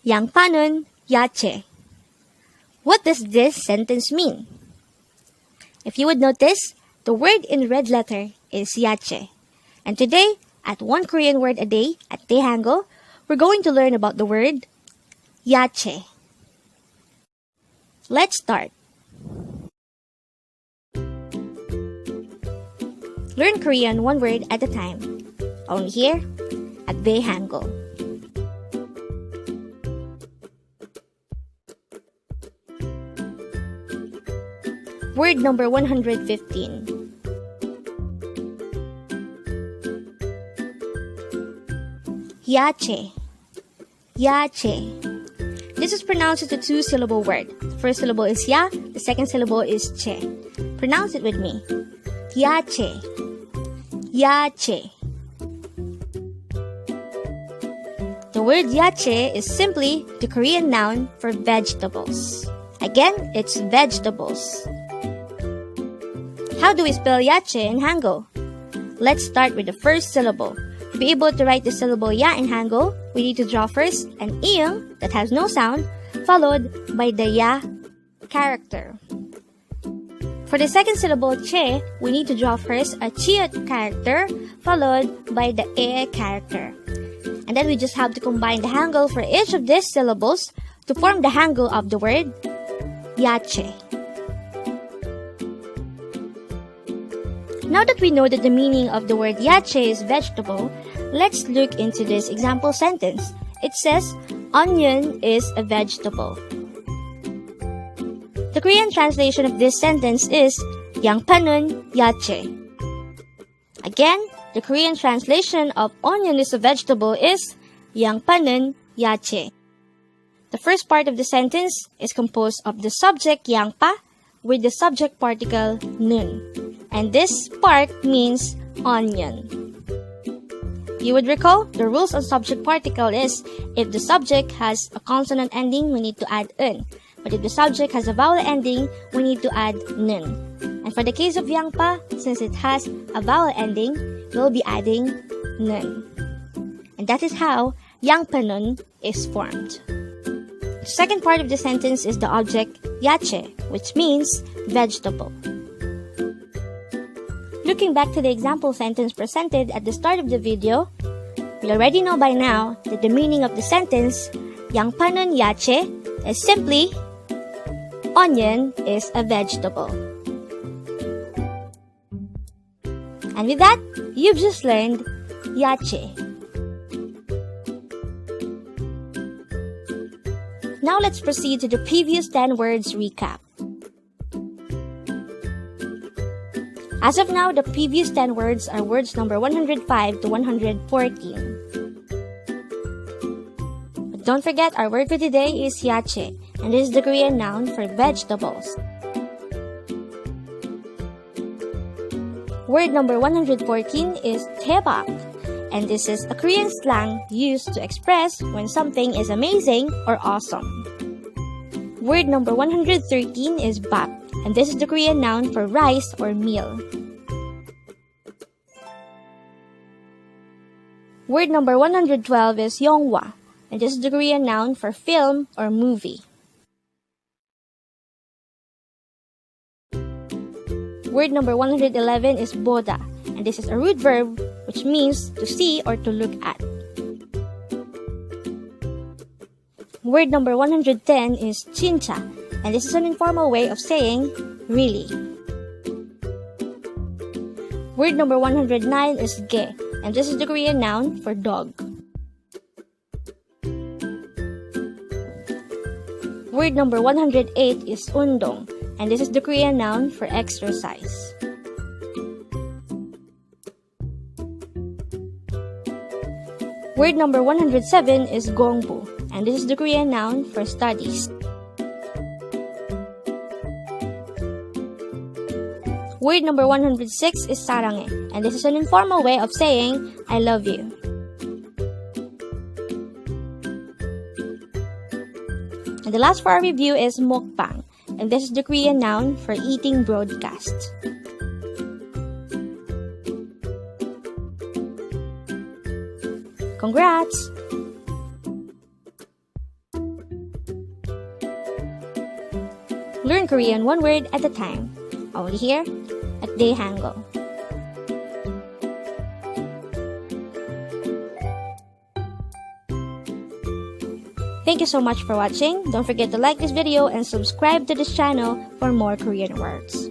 양파는 yache. What does this sentence mean? If you would notice, the word in red letter is yache. And today, at One Korean Word a Day at Dae-Hangul, we're going to learn about the word yache. Let's start. Learn Korean one word at a time. Only here at Dae-Hangul. Word number 115. Yache. Yache. This is pronounced as a two-syllable word. The first syllable is ya, the second syllable is che. Pronounce it with me. Yache. Yache. The word yache is simply the Korean noun for vegetables. Again, it's vegetables. How do we spell yache in Hangul? Let's start with the first syllable. To be able to write the syllable ya in Hangul, we need to draw first an iyong that has no sound, followed by the ya character. For the second syllable che, we need to draw first a chiot character, followed by the e character. And then we just have to combine the Hangul for each of these syllables to form the Hangul of the word yache. Now that we know that the meaning of the word yache is vegetable, let's look into this example sentence. It says, onion is a vegetable. The Korean translation of this sentence is 양파는 yache. Again, the Korean translation of onion is a vegetable is 양파는 yache. The first part of the sentence is composed of the subject 양파 with the subject particle 는. And this part means onion. You would recall the rules on subject particle is if the subject has a consonant ending, we need to add un. But if the subject has a vowel ending, we need to add 는. And for the case of 양파, since it has a vowel ending, we'll be adding 는. And that is how 양파는 is formed. The second part of the sentence is the object yache, which means vegetable. Looking back to the example sentence presented at the start of the video, we already know by now that the meaning of the sentence 양파는 yache is simply onion is a vegetable. And with that, you've just learned yache. Now let's proceed to the previous 10 words recap. As of now, the previous 10 words are words number 105 to 114. But don't forget, our word for today is yache, and this is the Korean noun for vegetables. Word number 114 is 대박, and this is a Korean slang used to express when something is amazing or awesome. Word number 113 is 밥, and this is the Korean noun for rice or meal. Word number 112 is 영화, and this is the Korean noun for film or movie. Word number 111 is 보다, and this is a root verb which means to see or to look at. Word number 110 is 진짜, and this is an informal way of saying really. Word number 109 is 개, and this is the Korean noun for dog. Word number 108 is 운동, and this is the Korean noun for exercise. Word number 107 is 공부, and this is the Korean noun for studies. Word number 106 is 사랑해, and this is an informal way of saying I love you. And the last for our review is mukbang, and this is the Korean noun for eating broadcast. Congrats! Learn Korean one word at a time. Only here at Dae-Hangul. Thank you so much for watching. Don't forget to like this video and subscribe to this channel for more Korean words.